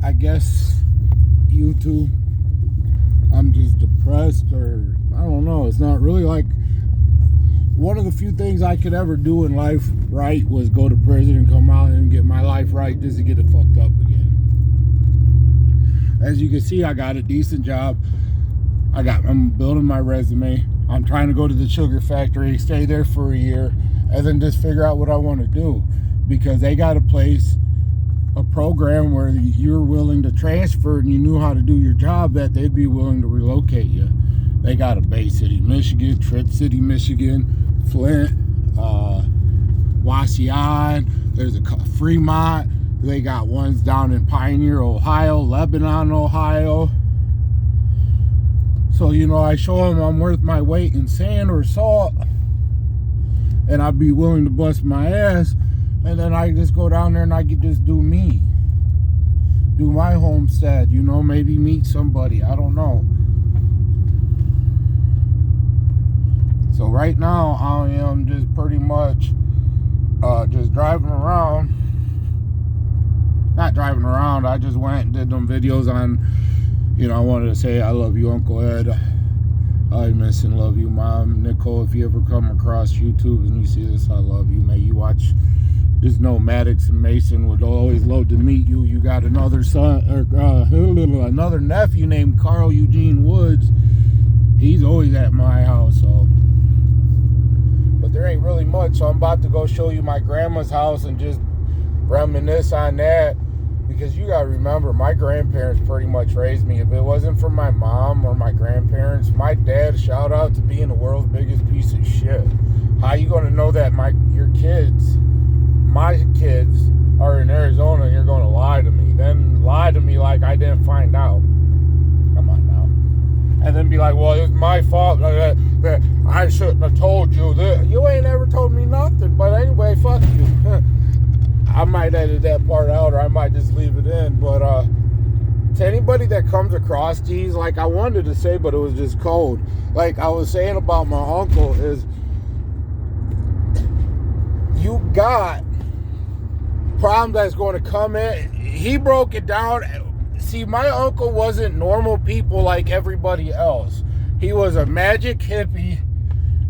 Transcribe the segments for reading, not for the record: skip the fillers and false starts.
I guess YouTube, I'm just depressed, or I don't know. It's not really like one of the few things I could ever do in life right was go to prison and come out and get my life right just to get it fucked up again. As you can see, I got a decent job. I'm building my resume. I'm trying to go to the sugar factory, stay there for a year, and then just figure out what I want to do, because they got a program where you're willing to transfer and you knew how to do your job, that they'd be willing to relocate you. They got a Bay City, Michigan, Trent City, Michigan, Flint, Wasion. There's a Fremont. They got ones down in Pioneer, Ohio, Lebanon, Ohio. So, I show them I'm worth my weight in sand or salt, and I'd be willing to bust my ass, and then I just go down there and I could just do me. Do my homestead, maybe meet somebody. I don't know. So right now, I am just pretty much just driving around. Not driving around, I just went and did them videos on, I wanted to say I love you, Uncle Ed. I miss and love you, Mom. Nicole, if you ever come across YouTube and you see this, I love you. May you watch. Just know Maddox and Mason would always love to meet you. You got another son, or another nephew named Carl Eugene Woods. He's always at my house, so. But there ain't really much, so I'm about to go show you my grandma's house and just reminisce on that. Because you gotta remember, my grandparents pretty much raised me. If it wasn't for my mom or my grandparents, my dad, shout out to being the world's biggest piece of shit. How you gonna know that my kids are in Arizona and you're gonna lie to me? Then lie to me like I didn't find out. Come on now. And then be like, well, it was my fault that I shouldn't have told you this. You ain't ever told me nothing. But anyway, fuck you. I might edit that part out, or I might just leave it in. But to anybody that comes across these, like I wanted to say, but it was just cold. Like I was saying about my uncle, is you got problem that's going to come in. He broke it down. See, my uncle wasn't normal people like everybody else. He was a magic hippie,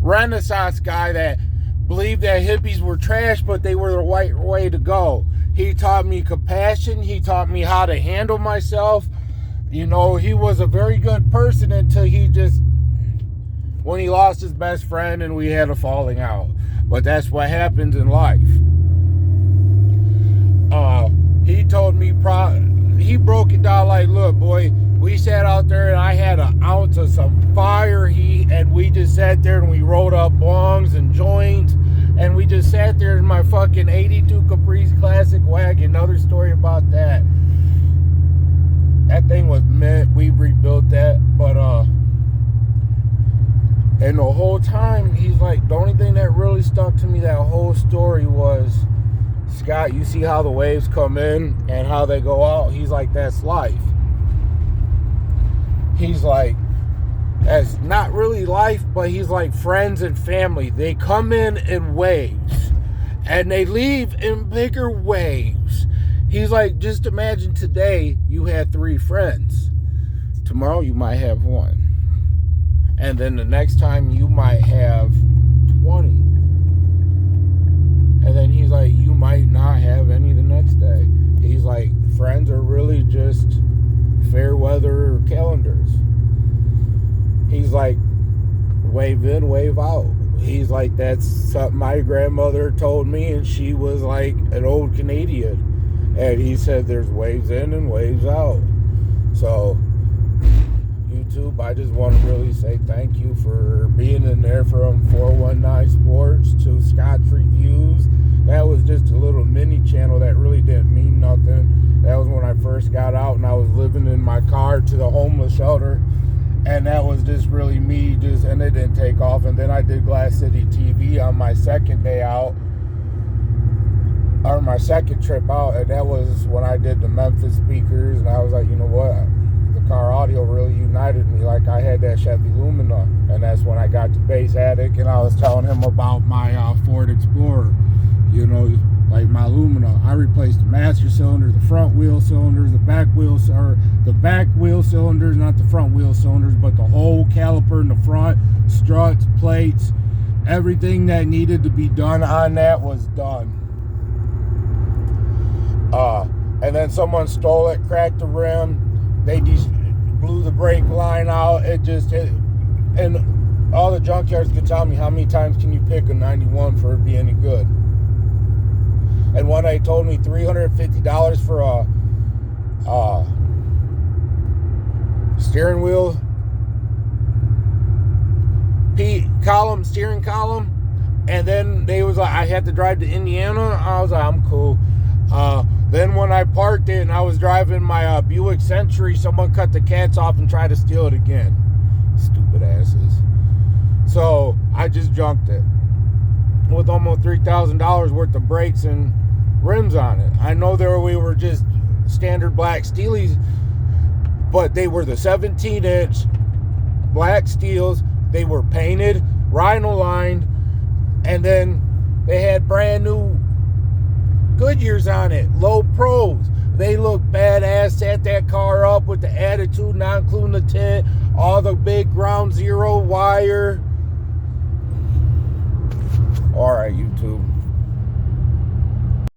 Renaissance guy that believed that hippies were trash, but they were the right way to go. He taught me compassion. He taught me how to handle myself. He was a very good person until when he lost his best friend and we had a falling out. But that's what happens in life. He told me, he broke it down like, look, boy, we sat out there and I had an ounce of some fire heat, and we just sat there and we rolled up bongs and joints, and we just sat there in my fucking 82 Caprice Classic wagon. Another story about that. That thing was mint. We rebuilt that, but and the whole time he's like, the only thing that really stuck to me that whole story was, Scott, you see how the waves come in and how they go out? He's like, that's life. He's like, that's not really life, but he's like friends and family. They come in waves and they leave in bigger waves. He's like, just imagine today you had 3 friends. Tomorrow you might have 1. And then the next time you might have 20. And then he's like, you might not have any the next day. He's like, friends are really just fair weather calendars. He's like, wave in, wave out. He's like, that's something my grandmother told me, and she was like an old Canadian. And he said there's waves in and waves out. So, YouTube, I just want to really say thank you for being in there, from 419 Sports to Scott's Reviews. That was just a little mini channel that really didn't mean nothing. That was when I first got out and I was living in my car to the homeless shelter. And that was just really me, and it didn't take off. And then I did Glass City TV on my second day out, or my second trip out, and that was when I did the Memphis speakers. And I was like, you know what? The car audio really united me. Like, I had that Chevy Lumina, and that's when I got to Bass Attic, and I was telling him about my Ford Explorer. like my Lumina, I replaced the master cylinder, the front wheel cylinders, the back wheel cylinders, not the front wheel cylinders, but the whole caliper in the front, struts, plates, everything that needed to be done on that was done. And then someone stole it, cracked the rim, they blew the brake line out. It just hit, and all the junkyards could tell me, how many times can you pick a 91 for it to be any good? And one day told me $350 for a steering wheel, steering column, and then they was like, I had to drive to Indiana. I was like, I'm cool. Then when I parked it and I was driving my Buick Century, someone cut the cats off and tried to steal it again. Stupid asses. So I just junked it with almost $3,000 worth of brakes and rims on it. I know we were just standard black steelies, but they were the 17-inch black steels. They were painted, rhino lined, and then they had brand new Goodyears on it, low pros. They look badass. Set that car up with the attitude, not including the tint, all the big ground zero wire. All right, YouTube.